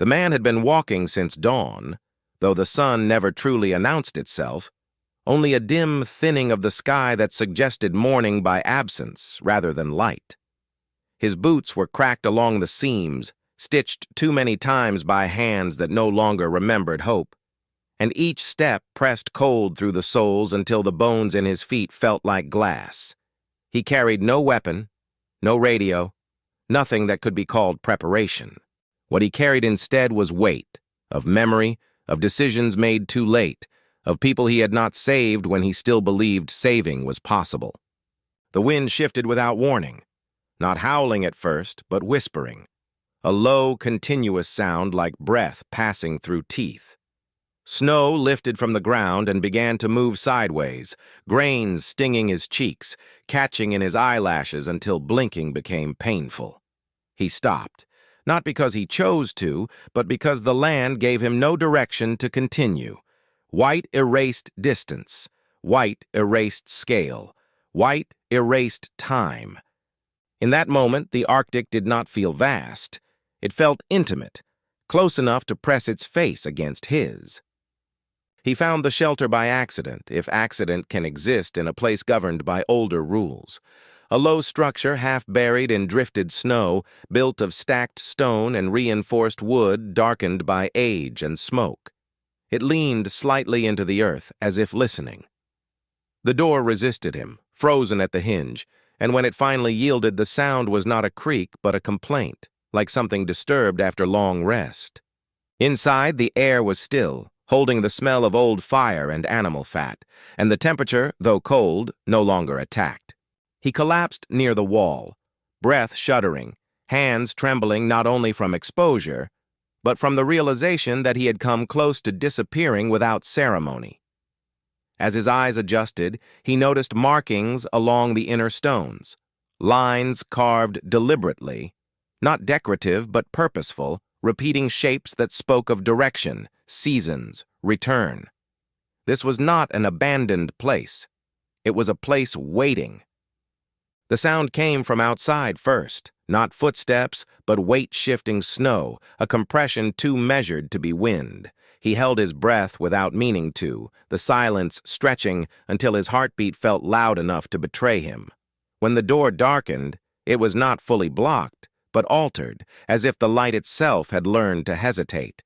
The man had been walking since dawn, though the sun never truly announced itself, only a dim thinning of the sky that suggested morning by absence rather than light. His boots were cracked along the seams, stitched too many times by hands that no longer remembered hope, and each step pressed cold through the soles until the bones in his feet felt like glass. He carried no weapon, no radio, nothing that could be called preparation. What he carried instead was weight, of memory, of decisions made too late, of people he had not saved when he still believed saving was possible. The wind shifted without warning, not howling at first, but whispering, a low, continuous sound like breath passing through teeth. Snow lifted from the ground and began to move sideways, grains stinging his cheeks, catching in his eyelashes until blinking became painful. He stopped, not because he chose to, but because the land gave him no direction to continue. White erased distance, white erased scale, white erased time. In that moment, the Arctic did not feel vast. It felt intimate, close enough to press its face against his. He found the shelter by accident, if accident can exist in a place governed by older rules. A low structure half buried in drifted snow, built of stacked stone and reinforced wood darkened by age and smoke. It leaned slightly into the earth, as if listening. The door resisted him, frozen at the hinge, and when it finally yielded, the sound was not a creak but a complaint, like something disturbed after long rest. Inside, the air was still, holding the smell of old fire and animal fat, and the temperature, though cold, no longer attacked. He collapsed near the wall, breath shuddering, hands trembling not only from exposure, but from the realization that he had come close to disappearing without ceremony. As his eyes adjusted, he noticed markings along the inner stones, lines carved deliberately, not decorative but purposeful, repeating shapes that spoke of direction, seasons, return. This was not an abandoned place. It was a place waiting. The sound came from outside first, not footsteps, but weight-shifting snow, a compression too measured to be wind. He held his breath without meaning to, the silence stretching until his heartbeat felt loud enough to betray him. When the door darkened, it was not fully blocked, but altered, as if the light itself had learned to hesitate.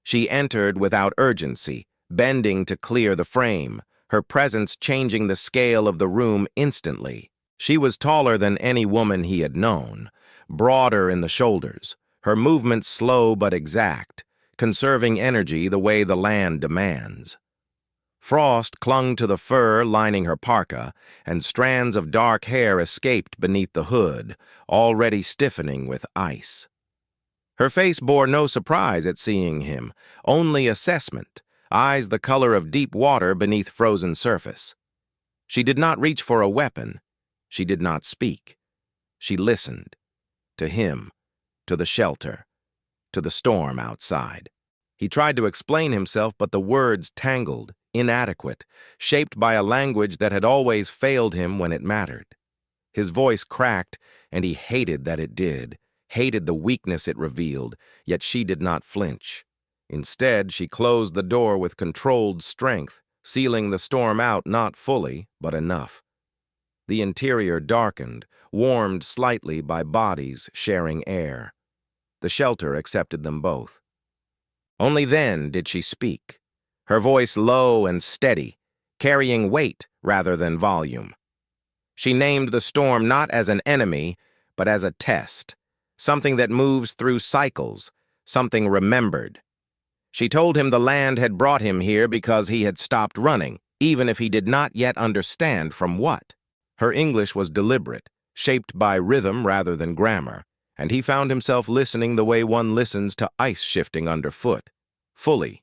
She entered without urgency, bending to clear the frame, her presence changing the scale of the room instantly. She was taller than any woman he had known, broader in the shoulders, her movements slow but exact, conserving energy the way the land demands. Frost clung to the fur lining her parka, and strands of dark hair escaped beneath the hood, already stiffening with ice. Her face bore no surprise at seeing him, only assessment, eyes the color of deep water beneath frozen surface. She did not reach for a weapon. She did not speak. She listened. To him, to the shelter, to the storm outside. He tried to explain himself, but the words tangled, inadequate, shaped by a language that had always failed him when it mattered. His voice cracked, and he hated that it did, hated the weakness it revealed, yet she did not flinch. Instead, she closed the door with controlled strength, sealing the storm out not fully, but enough. The interior darkened, warmed slightly by bodies sharing air. The shelter accepted them both. Only then did she speak, her voice low and steady, carrying weight rather than volume. She named the storm not as an enemy, but as a test, something that moves through cycles, something remembered. She told him the land had brought him here because he had stopped running, even if he did not yet understand from what. Her English was deliberate, shaped by rhythm rather than grammar, and he found himself listening the way one listens to ice shifting underfoot, fully,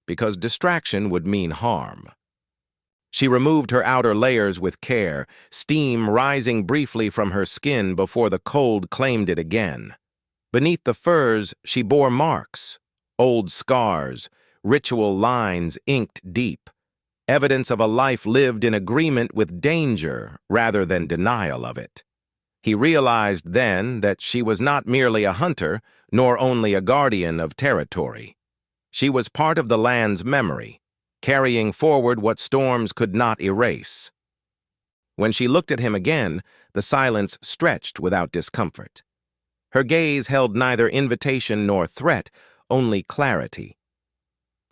because distraction would mean harm. She removed her outer layers with care, steam rising briefly from her skin before the cold claimed it again. Beneath the furs, she bore marks, old scars, ritual lines inked deep, evidence of a life lived in agreement with danger rather than denial of it. He realized then that she was not merely a hunter, nor only a guardian of territory. She was part of the land's memory, carrying forward what storms could not erase. When she looked at him again, the silence stretched without discomfort. Her gaze held neither invitation nor threat, only clarity.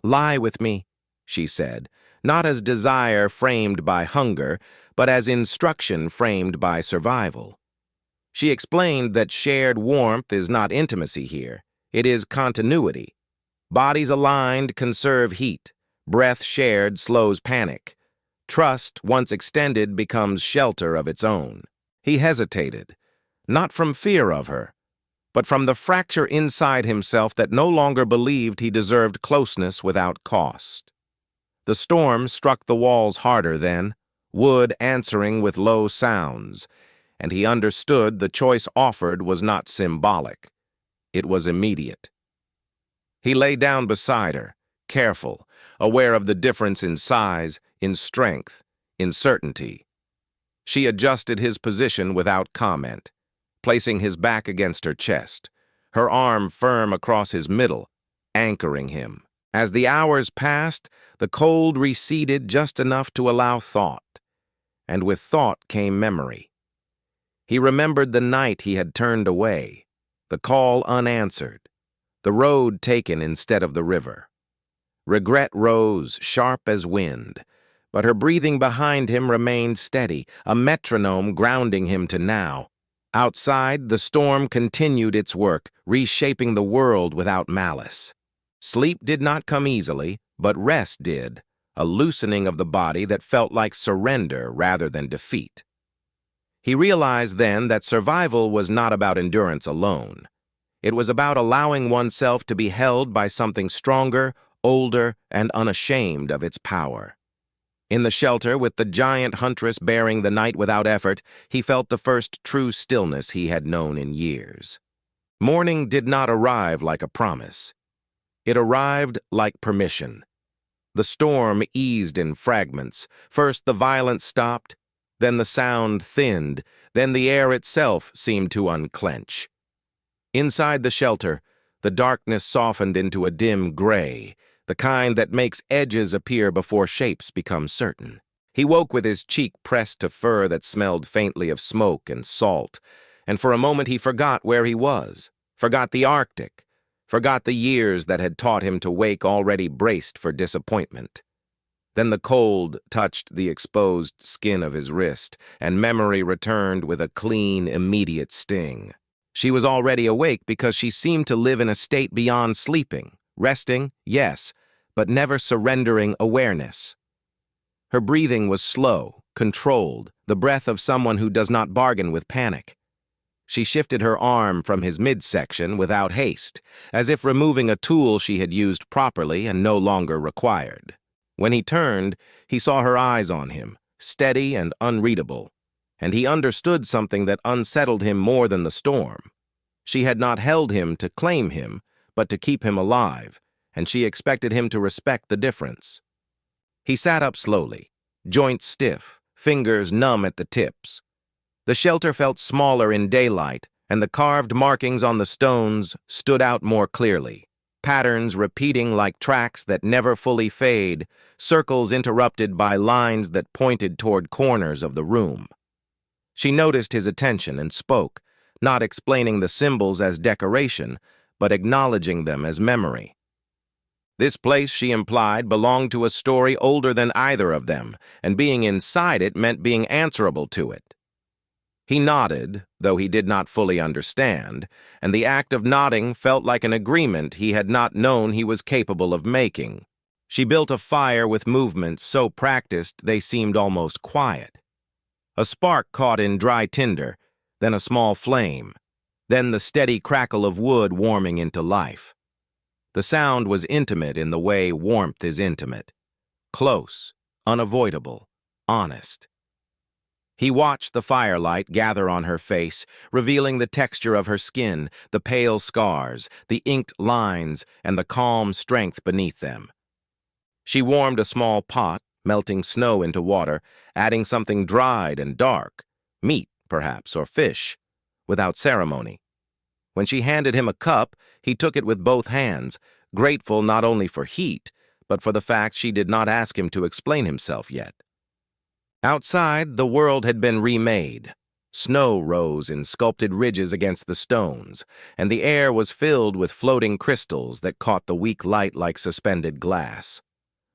"Lie with me," she said, not as desire framed by hunger, but as instruction framed by survival. She explained that shared warmth is not intimacy here, it is continuity. Bodies aligned conserve heat, breath shared slows panic. Trust, once extended, becomes shelter of its own. He hesitated, not from fear of her, but from the fracture inside himself that no longer believed he deserved closeness without cost. The storm struck the walls harder then, wood answering with low sounds, and he understood the choice offered was not symbolic. It was immediate. He lay down beside her, careful, aware of the difference in size, in strength, in certainty. She adjusted his position without comment, placing his back against her chest, her arm firm across his middle, anchoring him. As the hours passed, the cold receded just enough to allow thought, and with thought came memory. He remembered the night he had turned away, the call unanswered, the road taken instead of the river. Regret rose, sharp as wind, but her breathing behind him remained steady, a metronome grounding him to now. Outside, the storm continued its work, reshaping the world without malice. Sleep did not come easily, but rest did, a loosening of the body that felt like surrender rather than defeat. He realized then that survival was not about endurance alone. It was about allowing oneself to be held by something stronger, older, and unashamed of its power. In the shelter, with the giant Huntress bearing the night without effort, he felt the first true stillness he had known in years. Morning did not arrive like a promise. It arrived like permission. The storm eased in fragments. First the violence stopped, then the sound thinned, then the air itself seemed to unclench. Inside the shelter, the darkness softened into a dim gray, the kind that makes edges appear before shapes become certain. He woke with his cheek pressed to fur that smelled faintly of smoke and salt, and for a moment he forgot where he was, forgot the Arctic, forgot the years that had taught him to wake already braced for disappointment. Then the cold touched the exposed skin of his wrist, and memory returned with a clean, immediate sting. She was already awake because she seemed to live in a state beyond sleeping, resting, yes, but never surrendering awareness. Her breathing was slow, controlled, the breath of someone who does not bargain with panic. She shifted her arm from his midsection without haste, as if removing a tool she had used properly and no longer required. When he turned, he saw her eyes on him, steady and unreadable, and he understood something that unsettled him more than the storm. She had not held him to claim him, but to keep him alive, and she expected him to respect the difference. He sat up slowly, joints stiff, fingers numb at the tips. The shelter felt smaller in daylight, and the carved markings on the stones stood out more clearly, patterns repeating like tracks that never fully fade, circles interrupted by lines that pointed toward corners of the room. She noticed his attention and spoke, not explaining the symbols as decoration, but acknowledging them as memory. This place, she implied, belonged to a story older than either of them, and being inside it meant being answerable to it. He nodded, though he did not fully understand, and the act of nodding felt like an agreement he had not known he was capable of making. She built a fire with movements so practiced they seemed almost quiet. A spark caught in dry tinder, then a small flame, then the steady crackle of wood warming into life. The sound was intimate in the way warmth is intimate. Close, unavoidable, honest. He watched the firelight gather on her face, revealing the texture of her skin, the pale scars, the inked lines, and the calm strength beneath them. She warmed a small pot, melting snow into water, adding something dried and dark, meat, perhaps, or fish, without ceremony. When she handed him a cup, he took it with both hands, grateful not only for heat, but for the fact she did not ask him to explain himself yet. Outside, the world had been remade. Snow rose in sculpted ridges against the stones, and the air was filled with floating crystals that caught the weak light like suspended glass.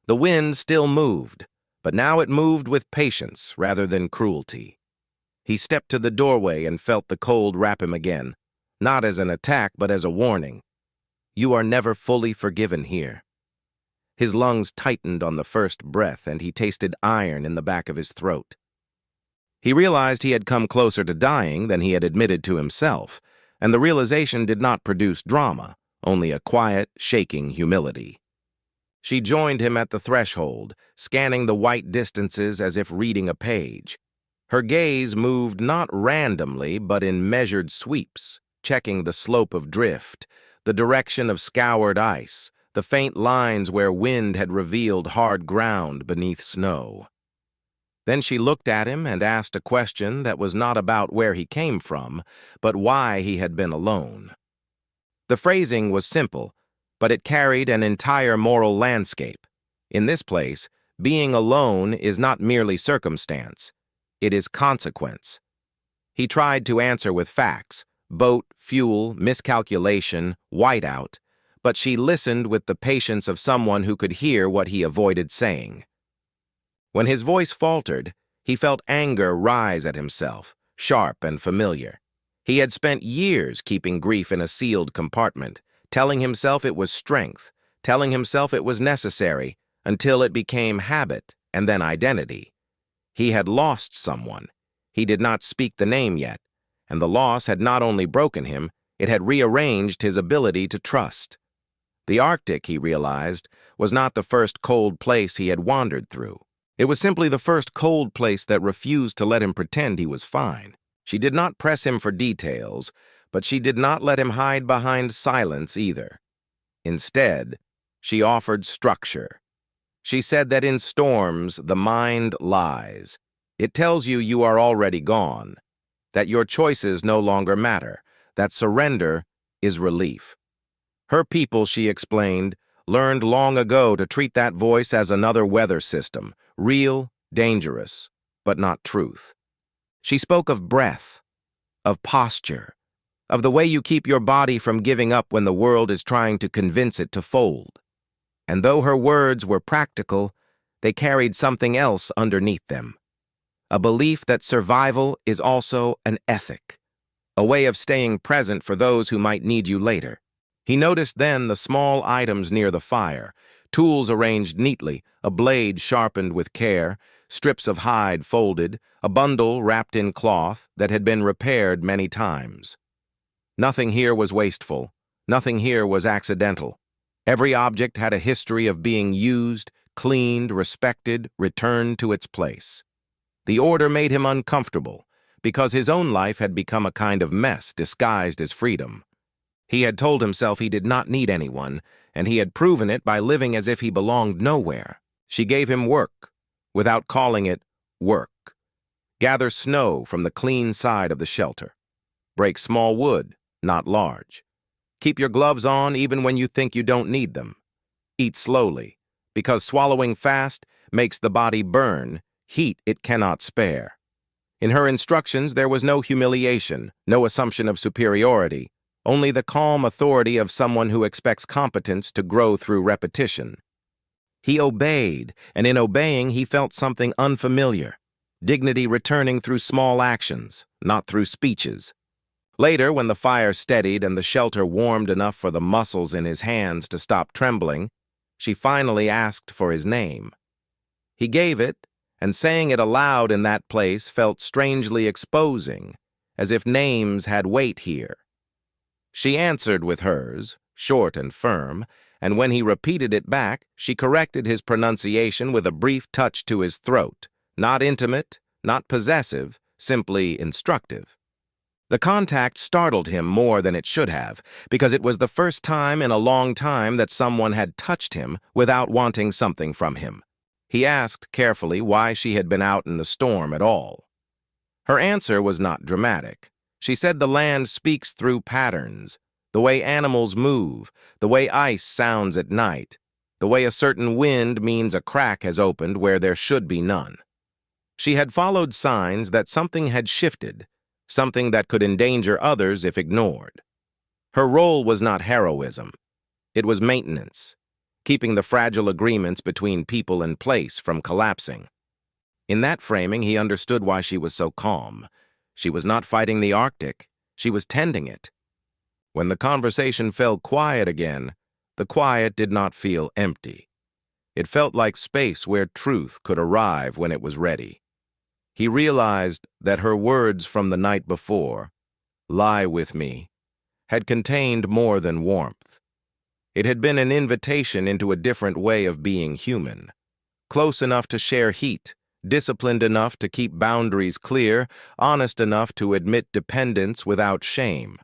The wind still moved, but now it moved with patience rather than cruelty. He stepped to the doorway and felt the cold wrap him again, not as an attack but as a warning. You are never fully forgiven here. His lungs tightened on the first breath, and he tasted iron in the back of his throat. He realized he had come closer to dying than he had admitted to himself, and the realization did not produce drama, only a quiet, shaking humility. She joined him at the threshold, scanning the white distances as if reading a page. Her gaze moved not randomly but in measured sweeps, checking the slope of drift, the direction of scoured ice, the faint lines where wind had revealed hard ground beneath snow. Then she looked at him and asked a question that was not about where he came from, but why he had been alone. The phrasing was simple, but it carried an entire moral landscape. In this place, being alone is not merely circumstance, it is consequence. He tried to answer with facts, boat, fuel, miscalculation, whiteout, but she listened with the patience of someone who could hear what he avoided saying. When his voice faltered, he felt anger rise at himself, sharp and familiar. He had spent years keeping grief in a sealed compartment, telling himself it was strength, telling himself it was necessary, until it became habit and then identity. He had lost someone. He did not speak the name yet, and the loss had not only broken him, it had rearranged his ability to trust. The Arctic, he realized, was not the first cold place he had wandered through. It was simply the first cold place that refused to let him pretend he was fine. She did not press him for details, but she did not let him hide behind silence either. Instead, she offered structure. She said that in storms, the mind lies. It tells you you are already gone, that your choices no longer matter, that surrender is relief. Her people, she explained, learned long ago to treat that voice as another weather system, real, dangerous, but not truth. She spoke of breath, of posture, of the way you keep your body from giving up when the world is trying to convince it to fold. And though her words were practical, they carried something else underneath them. A belief that survival is also an ethic, a way of staying present for those who might need you later. He noticed then the small items near the fire, tools arranged neatly, a blade sharpened with care, strips of hide folded, a bundle wrapped in cloth that had been repaired many times. Nothing here was wasteful. Nothing here was accidental. Every object had a history of being used, cleaned, respected, returned to its place. The order made him uncomfortable, because his own life had become a kind of mess disguised as freedom. He had told himself he did not need anyone, and he had proven it by living as if he belonged nowhere. She gave him work, without calling it work. Gather snow from the clean side of the shelter. Break small wood, not large. Keep your gloves on even when you think you don't need them. Eat slowly, because swallowing fast makes the body burn, heat it cannot spare. In her instructions there was no humiliation, no assumption of superiority, only the calm authority of someone who expects competence to grow through repetition. He obeyed, and in obeying he felt something unfamiliar, dignity returning through small actions, not through speeches. Later, when the fire steadied and the shelter warmed enough for the muscles in his hands to stop trembling, she finally asked for his name. He gave it, and saying it aloud in that place felt strangely exposing, as if names had weight here. She answered with hers, short and firm, and when he repeated it back, she corrected his pronunciation with a brief touch to his throat, not intimate, not possessive, simply instructive. The contact startled him more than it should have, because it was the first time in a long time that someone had touched him without wanting something from him. He asked carefully why she had been out in the storm at all. Her answer was not dramatic. She said the land speaks through patterns, the way animals move, the way ice sounds at night, the way a certain wind means a crack has opened where there should be none. She had followed signs that something had shifted, something that could endanger others if ignored. Her role was not heroism. It was maintenance, keeping the fragile agreements between people and place from collapsing. In that framing, he understood why she was so calm. She was not fighting the Arctic. She was tending it. When the conversation fell quiet again, the quiet did not feel empty. It felt like space where truth could arrive when it was ready. He realized that her words from the night before, "Lie with me," had contained more than warmth. It had been an invitation into a different way of being human, close enough to share heat, disciplined enough to keep boundaries clear, honest enough to admit dependence without shame.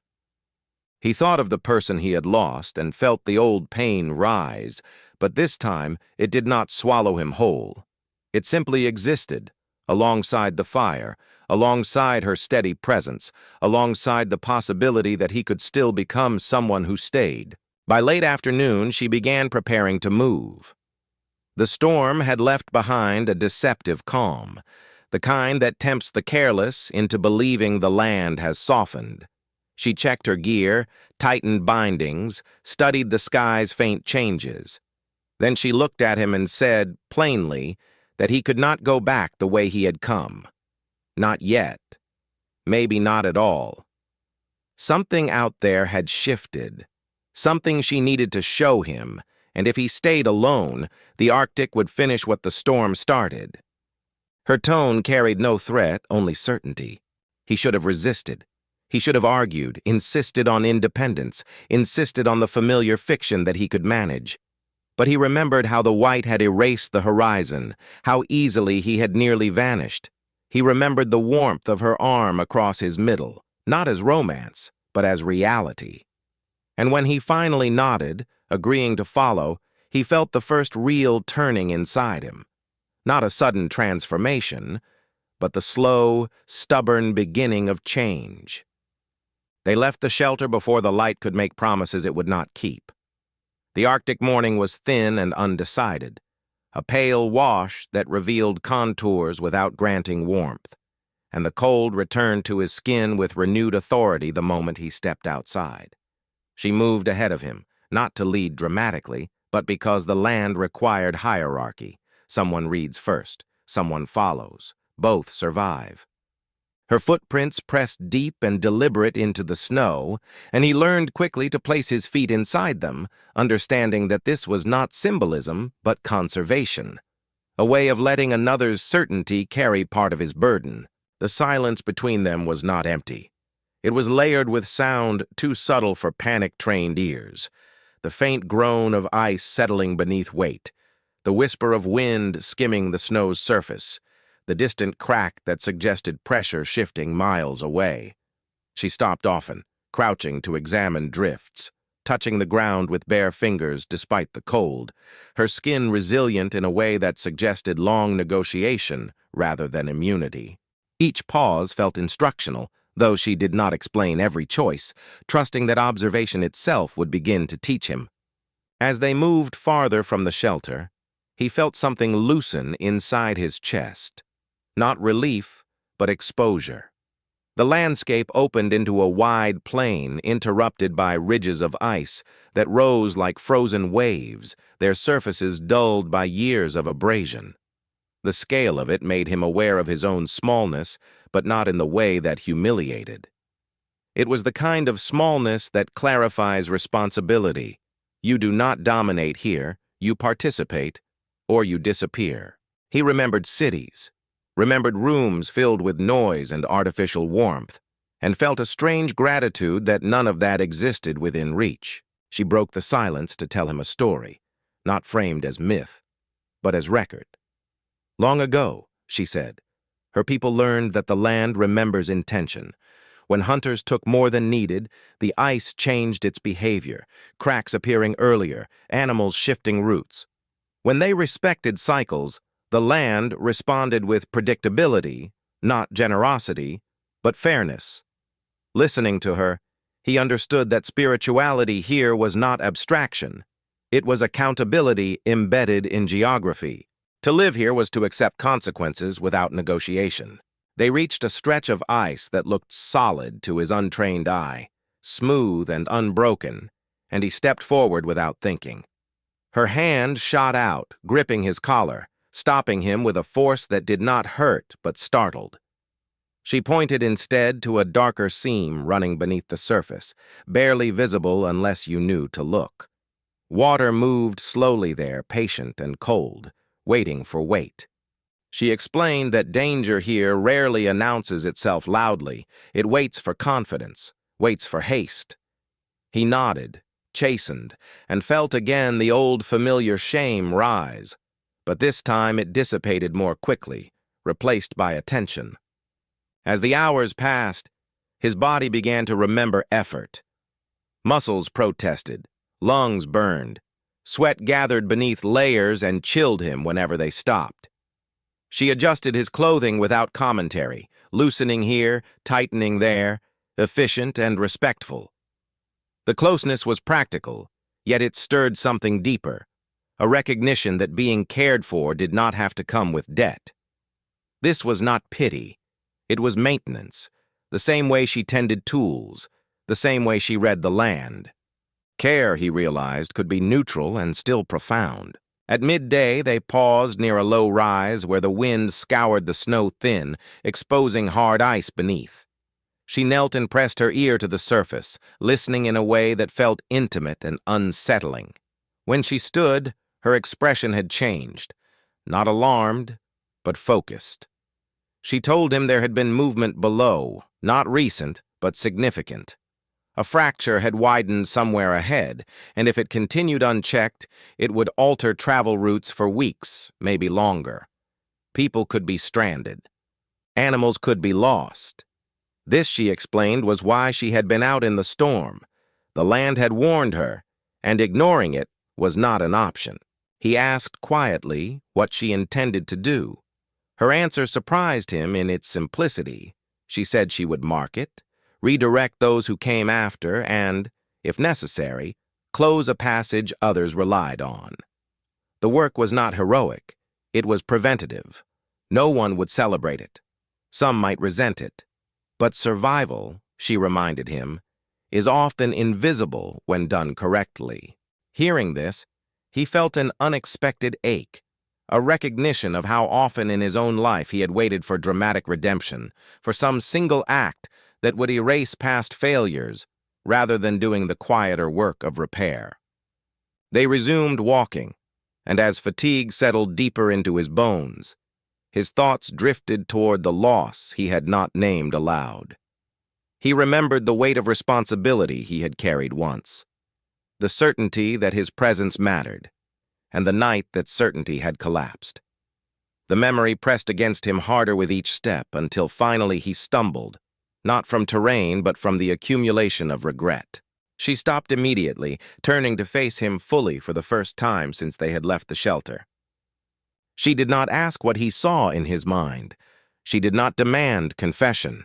He thought of the person he had lost and felt the old pain rise, but this time it did not swallow him whole. It simply existed, alongside the fire, alongside her steady presence, alongside the possibility that he could still become someone who stayed. By late afternoon, she began preparing to move. The storm had left behind a deceptive calm, the kind that tempts the careless into believing the land has softened. She checked her gear, tightened bindings, studied the sky's faint changes. Then she looked at him and said, plainly, that he could not go back the way he had come. Not yet. Maybe not at all. Something out there had shifted. Something she needed to show him, and if he stayed alone, the Arctic would finish what the storm started. Her tone carried no threat, only certainty. He should have resisted. He should have argued, insisted on independence, insisted on the familiar fiction that he could manage. But he remembered how the white had erased the horizon, how easily he had nearly vanished. He remembered the warmth of her arm across his middle, not as romance, but as reality. And when he finally nodded, agreeing to follow, he felt the first real turning inside him. Not a sudden transformation, but the slow, stubborn beginning of change. They left the shelter before the light could make promises it would not keep. The Arctic morning was thin and undecided, a pale wash that revealed contours without granting warmth, and the cold returned to his skin with renewed authority the moment he stepped outside. She moved ahead of him, not to lead dramatically, but because the land required hierarchy. Someone reads first, someone follows, both survive. Her footprints pressed deep and deliberate into the snow, and he learned quickly to place his feet inside them, understanding that this was not symbolism, but conservation, a way of letting another's certainty carry part of his burden. The silence between them was not empty. It was layered with sound too subtle for panic-trained ears, the faint groan of ice settling beneath weight, the whisper of wind skimming the snow's surface, the distant crack that suggested pressure shifting miles away. She stopped often, crouching to examine drifts, touching the ground with bare fingers despite the cold, her skin resilient in a way that suggested long negotiation rather than immunity. Each pause felt instructional, though she did not explain every choice, trusting that observation itself would begin to teach him. As they moved farther from the shelter, he felt something loosen inside his chest. Not relief, but exposure. The landscape opened into a wide plain interrupted by ridges of ice that rose like frozen waves, their surfaces dulled by years of abrasion. The scale of it made him aware of his own smallness, but not in the way that humiliated. It was the kind of smallness that clarifies responsibility. You do not dominate here, you participate, or you disappear. He remembered cities, remembered rooms filled with noise and artificial warmth, and felt a strange gratitude that none of that existed within reach. She broke the silence to tell him a story, not framed as myth, but as record. Long ago, she said, her people learned that the land remembers intention. When hunters took more than needed, the ice changed its behavior, cracks appearing earlier, animals shifting routes. When they respected cycles, the land responded with predictability, not generosity, but fairness. Listening to her, he understood that spirituality here was not abstraction. It was accountability embedded in geography. To live here was to accept consequences without negotiation. They reached a stretch of ice that looked solid to his untrained eye, smooth and unbroken, and he stepped forward without thinking. Her hand shot out, gripping his collar, stopping him with a force that did not hurt but startled. She pointed instead to a darker seam running beneath the surface, barely visible unless you knew to look. Water moved slowly there, patient and cold, waiting for weight. She explained that danger here rarely announces itself loudly. It waits for confidence, waits for haste. He nodded, chastened, and felt again the old familiar shame rise, but this time it dissipated more quickly, replaced by attention. As the hours passed, his body began to remember effort. Muscles protested, lungs burned, sweat gathered beneath layers and chilled him whenever they stopped. She adjusted his clothing without commentary, loosening here, tightening there, efficient and respectful. The closeness was practical, yet it stirred something deeper, a recognition that being cared for did not have to come with debt. This was not pity. It was maintenance, the same way she tended tools, the same way she read the land. Care, he realized, could be neutral and still profound. At midday, they paused near a low rise where the wind scoured the snow thin, exposing hard ice beneath. She knelt and pressed her ear to the surface, listening in a way that felt intimate and unsettling. When she stood, her expression had changed, not alarmed, but focused. She told him there had been movement below, not recent, but significant. A fracture had widened somewhere ahead, and if it continued unchecked, it would alter travel routes for weeks, maybe longer. People could be stranded. Animals could be lost. This, she explained, was why she had been out in the storm. The land had warned her, and ignoring it was not an option. He asked quietly what she intended to do. Her answer surprised him in its simplicity. She said she would mark it, redirect those who came after, and, if necessary, close a passage others relied on. The work was not heroic. It was preventative. No one would celebrate it. Some might resent it. But survival, she reminded him, is often invisible when done correctly. Hearing this, he felt an unexpected ache, a recognition of how often in his own life he had waited for dramatic redemption, for some single act that would erase past failures, rather than doing the quieter work of repair. They resumed walking, and as fatigue settled deeper into his bones, his thoughts drifted toward the loss he had not named aloud. He remembered the weight of responsibility he had carried once, the certainty that his presence mattered, and the night that certainty had collapsed. The memory pressed against him harder with each step until finally he stumbled, not from terrain but from the accumulation of regret. She stopped immediately, turning to face him fully for the first time since they had left the shelter. She did not ask what he saw in his mind. She did not demand confession.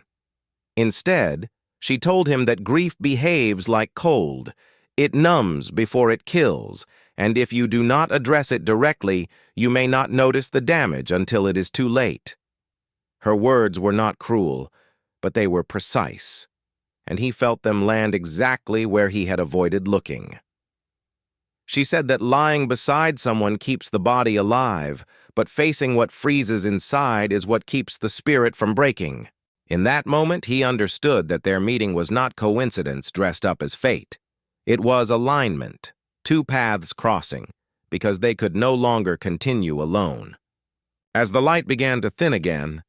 Instead, she told him that grief behaves like cold. It numbs before it kills, and if you do not address it directly, you may not notice the damage until it is too late. Her words were not cruel, but they were precise, and he felt them land exactly where he had avoided looking. She said that lying beside someone keeps the body alive, but facing what freezes inside is what keeps the spirit from breaking. In that moment, he understood that their meeting was not coincidence dressed up as fate. It was alignment, two paths crossing, because they could no longer continue alone. As the light began to thin again,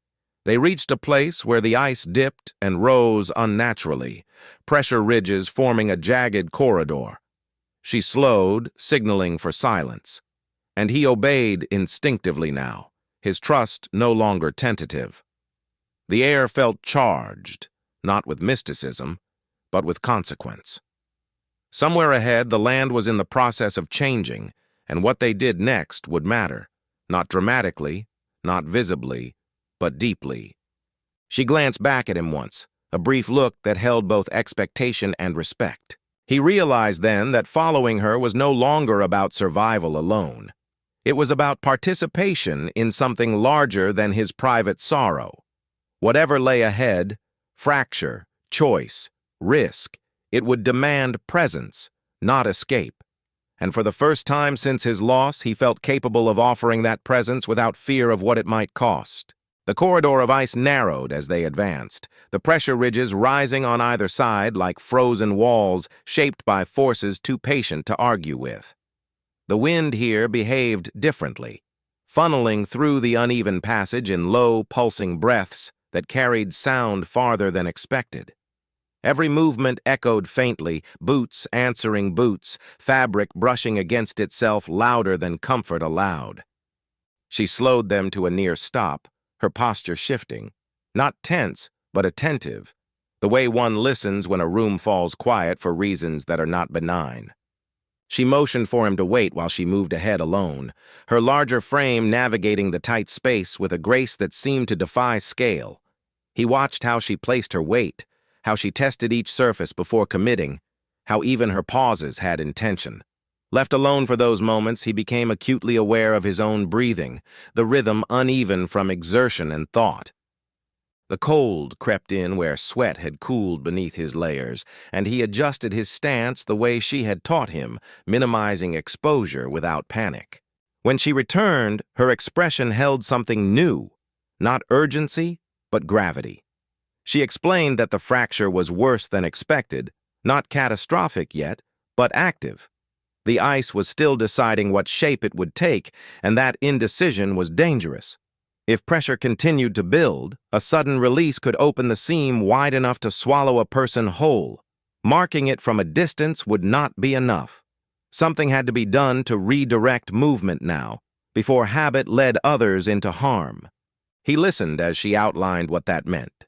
they reached a place where the ice dipped and rose unnaturally, pressure ridges forming a jagged corridor. She slowed, signaling for silence, and he obeyed instinctively now, his trust no longer tentative. The air felt charged, not with mysticism, but with consequence. Somewhere ahead, the land was in the process of changing, and what they did next would matter, not dramatically, not visibly, but deeply. She glanced back at him once, a brief look that held both expectation and respect. He realized then that following her was no longer about survival alone. It was about participation in something larger than his private sorrow. Whatever lay ahead, fracture, choice, risk, it would demand presence, not escape. And for the first time since his loss, he felt capable of offering that presence without fear of what it might cost. The corridor of ice narrowed as they advanced, the pressure ridges rising on either side like frozen walls shaped by forces too patient to argue with. The wind here behaved differently, funneling through the uneven passage in low, pulsing breaths that carried sound farther than expected. Every movement echoed faintly, boots answering boots, fabric brushing against itself louder than comfort allowed. She slowed them to a near stop, her posture shifting, not tense, but attentive, the way one listens when a room falls quiet for reasons that are not benign. She motioned for him to wait while she moved ahead alone, her larger frame navigating the tight space with a grace that seemed to defy scale. He watched how she placed her weight, how she tested each surface before committing, how even her pauses had intention. Left alone for those moments, he became acutely aware of his own breathing, the rhythm uneven from exertion and thought. The cold crept in where sweat had cooled beneath his layers, and he adjusted his stance the way she had taught him, minimizing exposure without panic. When she returned, her expression held something new, not urgency, but gravity. She explained that the fracture was worse than expected, not catastrophic yet, but active. The ice was still deciding what shape it would take, and that indecision was dangerous. If pressure continued to build, a sudden release could open the seam wide enough to swallow a person whole. Marking it from a distance would not be enough. Something had to be done to redirect movement now, before habit led others into harm. He listened as she outlined what that meant.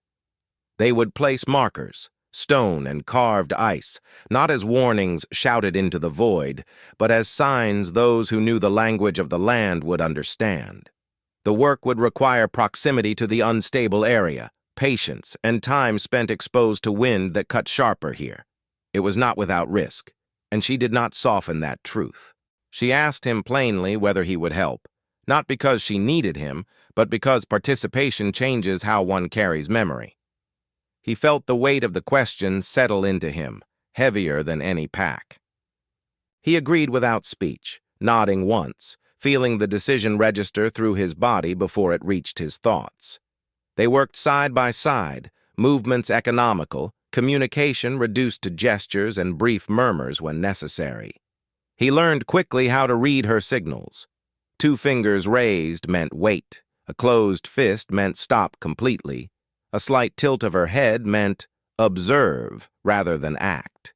They would place markers, stone and carved ice, not as warnings shouted into the void, but as signs those who knew the language of the land would understand. The work would require proximity to the unstable area, patience, and time spent exposed to wind that cut sharper here. It was not without risk, and she did not soften that truth. She asked him plainly whether he would help, not because she needed him, but because participation changes how one carries memory. He felt the weight of the question settle into him, heavier than any pack. He agreed without speech, nodding once, feeling the decision register through his body before it reached his thoughts. They worked side by side, movements economical, communication reduced to gestures and brief murmurs when necessary. He learned quickly how to read her signals. 2 fingers raised meant wait, a closed fist meant stop completely, a slight tilt of her head meant observe rather than act.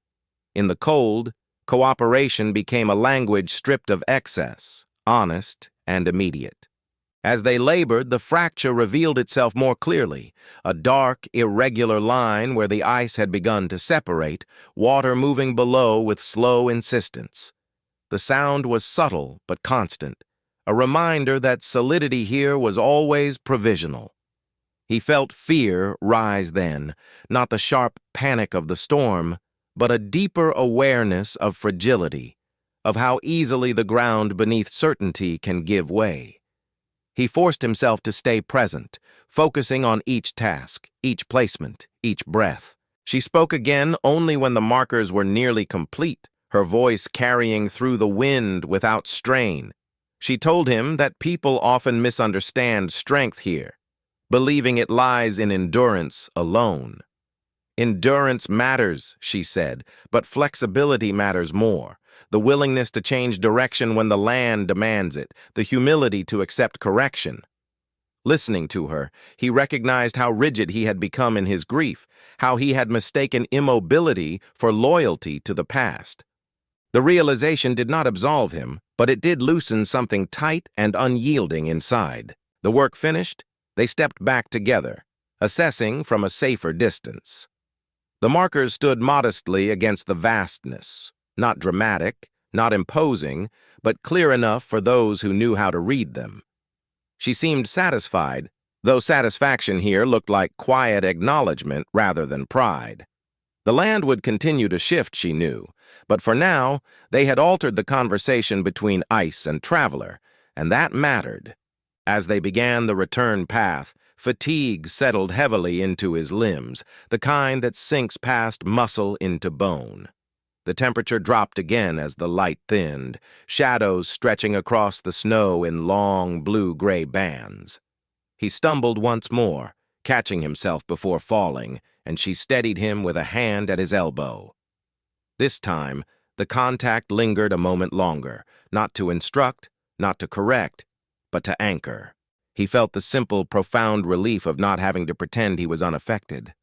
In the cold, cooperation became a language stripped of excess, honest and immediate. As they labored, the fracture revealed itself more clearly, a dark, irregular line where the ice had begun to separate, water moving below with slow insistence. The sound was subtle but constant, a reminder that solidity here was always provisional. He felt fear rise then, not the sharp panic of the storm, but a deeper awareness of fragility, of how easily the ground beneath certainty can give way. He forced himself to stay present, focusing on each task, each placement, each breath. She spoke again only when the markers were nearly complete, her voice carrying through the wind without strain. She told him that people often misunderstand strength here, believing it lies in endurance alone. Endurance matters, she said, but flexibility matters more. The willingness to change direction when the land demands it, the humility to accept correction. Listening to her, he recognized how rigid he had become in his grief, how he had mistaken immobility for loyalty to the past. The realization did not absolve him, but it did loosen something tight and unyielding inside. The work finished, they stepped back together, assessing from a safer distance. The markers stood modestly against the vastness, not dramatic, not imposing, but clear enough for those who knew how to read them. She seemed satisfied, though satisfaction here looked like quiet acknowledgement rather than pride. The land would continue to shift, she knew, but for now, they had altered the conversation between ice and traveler, and that mattered. As they began the return path, fatigue settled heavily into his limbs, the kind that sinks past muscle into bone. The temperature dropped again as the light thinned, shadows stretching across the snow in long blue-gray bands. He stumbled once more, catching himself before falling, and she steadied him with a hand at his elbow. This time, the contact lingered a moment longer, not to instruct, not to correct, but to anchor. He felt the simple, profound relief of not having to pretend he was unaffected.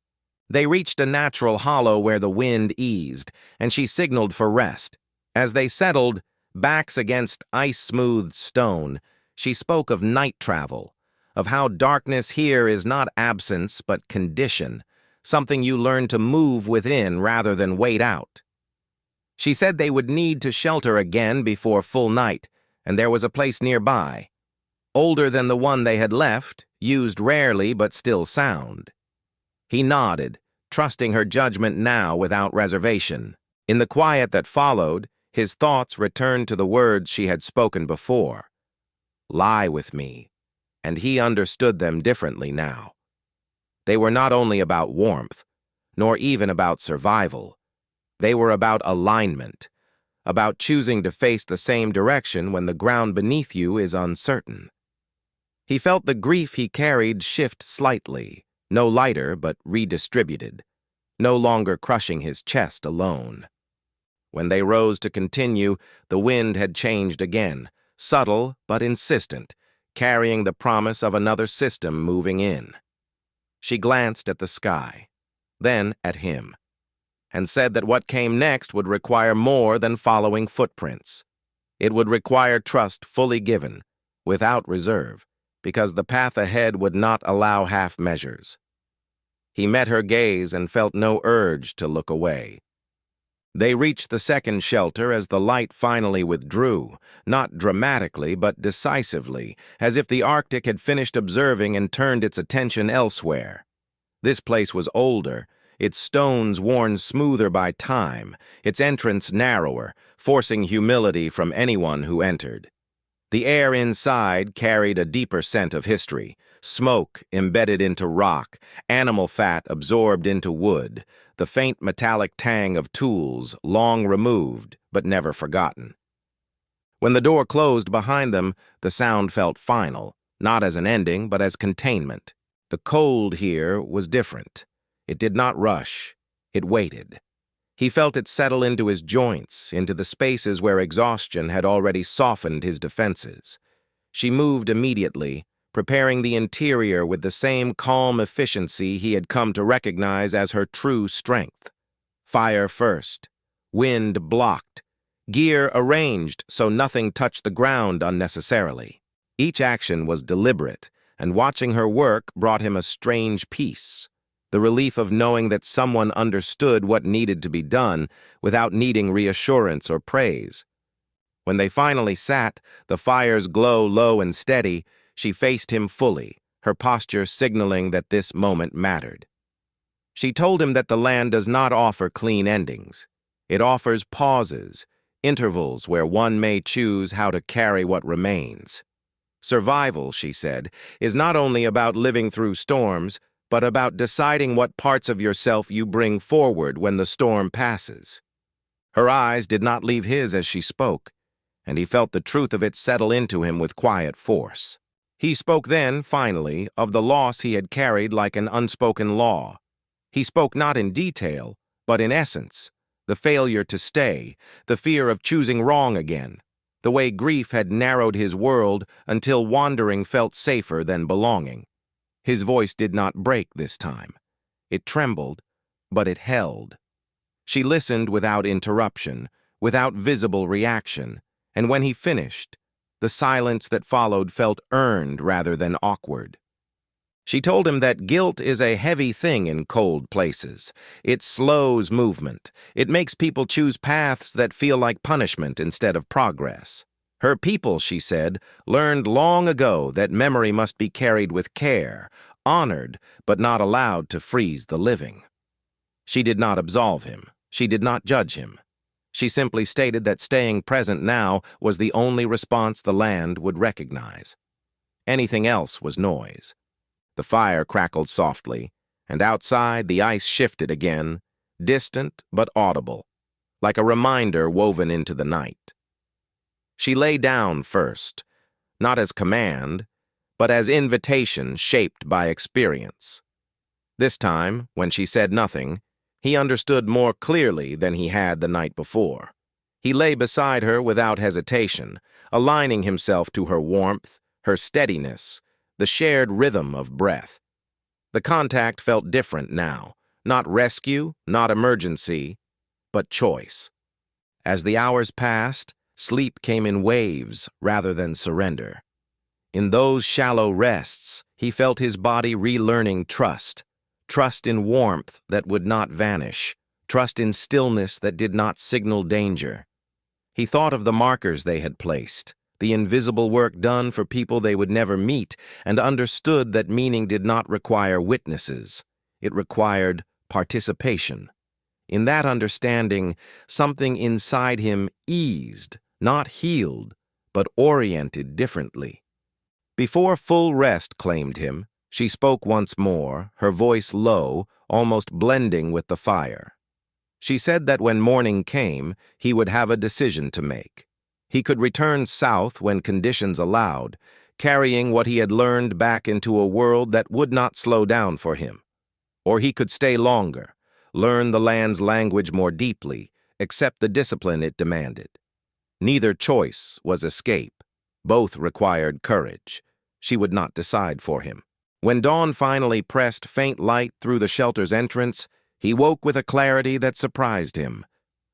They reached a natural hollow where the wind eased, and she signaled for rest. As they settled, backs against ice-smoothed stone, she spoke of night travel, of how darkness here is not absence but condition, something you learn to move within rather than wait out. She said they would need to shelter again before full night, and there was a place nearby, older than the one they had left, used rarely but still sound. He nodded, trusting her judgment now without reservation. In the quiet that followed, his thoughts returned to the words she had spoken before. "Lie with me," and he understood them differently now. They were not only about warmth, nor even about survival. They were about alignment, about choosing to face the same direction when the ground beneath you is uncertain. He felt the grief he carried shift slightly, no lighter but redistributed, no longer crushing his chest alone. When they rose to continue, the wind had changed again, subtle but insistent, carrying the promise of another system moving in. She glanced at the sky, then at him, and said that what came next would require more than following footprints. It would require trust fully given, without reserve, because the path ahead would not allow half measures. He met her gaze and felt no urge to look away. They reached the second shelter as the light finally withdrew, not dramatically but decisively, as if the Arctic had finished observing and turned its attention elsewhere. This place was older, its stones worn smoother by time, its entrance narrower, forcing humility from anyone who entered. The air inside carried a deeper scent of history, smoke embedded into rock, animal fat absorbed into wood, the faint metallic tang of tools long removed but never forgotten. When the door closed behind them, the sound felt final, not as an ending but as containment. The cold here was different. It did not rush. It waited. He felt it settle into his joints, into the spaces where exhaustion had already softened his defenses. She moved immediately, preparing the interior with the same calm efficiency he had come to recognize as her true strength. Fire first, wind blocked, gear arranged so nothing touched the ground unnecessarily. Each action was deliberate, and watching her work brought him a strange peace, the relief of knowing that someone understood what needed to be done without needing reassurance or praise. When they finally sat, the fire's glow low and steady, she faced him fully, her posture signaling that this moment mattered. She told him that the land does not offer clean endings. It offers pauses, intervals where one may choose how to carry what remains. Survival, she said, is not only about living through storms, but about deciding what parts of yourself you bring forward when the storm passes. Her eyes did not leave his as she spoke, and he felt the truth of it settle into him with quiet force. He spoke then, finally, of the loss he had carried like an unspoken law. He spoke not in detail, but in essence, the failure to stay, the fear of choosing wrong again, the way grief had narrowed his world until wandering felt safer than belonging. His voice did not break this time. It trembled, but it held. She listened without interruption, without visible reaction, and when he finished, the silence that followed felt earned rather than awkward. She told him that guilt is a heavy thing in cold places. It slows movement. It makes people choose paths that feel like punishment instead of progress. Her people, she said, learned long ago that memory must be carried with care, honored, but not allowed to freeze the living. She did not absolve him. She did not judge him. She simply stated that staying present now was the only response the land would recognize. Anything else was noise. The fire crackled softly, and outside the ice shifted again, distant but audible, like a reminder woven into the night. She lay down first, not as command, but as invitation shaped by experience. This time, when she said nothing, he understood more clearly than he had the night before. He lay beside her without hesitation, aligning himself to her warmth, her steadiness, the shared rhythm of breath. The contact felt different now, not rescue, not emergency, but choice. As the hours passed, sleep came in waves rather than surrender. In those shallow rests, he felt his body relearning trust in warmth that would not vanish, trust in stillness that did not signal danger. He thought of the markers they had placed, the invisible work done for people they would never meet, and understood that meaning did not require witnesses. It required participation. In that understanding, something inside him eased, not healed, but oriented differently. Before full rest claimed him, she spoke once more, her voice low, almost blending with the fire. She said that when morning came, he would have a decision to make. He could return south when conditions allowed, carrying what he had learned back into a world that would not slow down for him. Or he could stay longer, learn the land's language more deeply, accept the discipline it demanded. Neither choice was escape. Both required courage. She would not decide for him. When dawn finally pressed faint light through the shelter's entrance, he woke with a clarity that surprised him.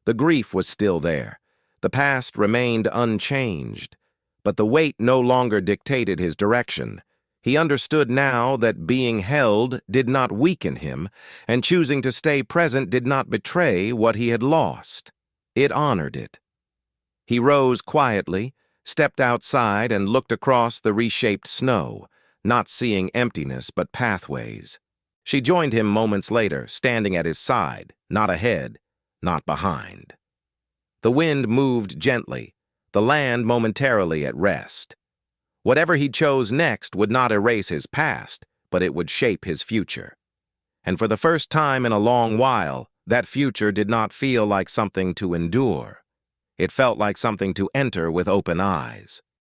The grief was still there. The past remained unchanged, but the weight no longer dictated his direction. He understood now that being held did not weaken him, and choosing to stay present did not betray what he had lost. It honored it. He rose quietly, stepped outside, and looked across the reshaped snow, not seeing emptiness but pathways. She joined him moments later, standing at his side, not ahead, not behind. The wind moved gently, the land momentarily at rest. Whatever he chose next would not erase his past, but it would shape his future. And for the first time in a long while, that future did not feel like something to endure. It felt like something to enter with open eyes.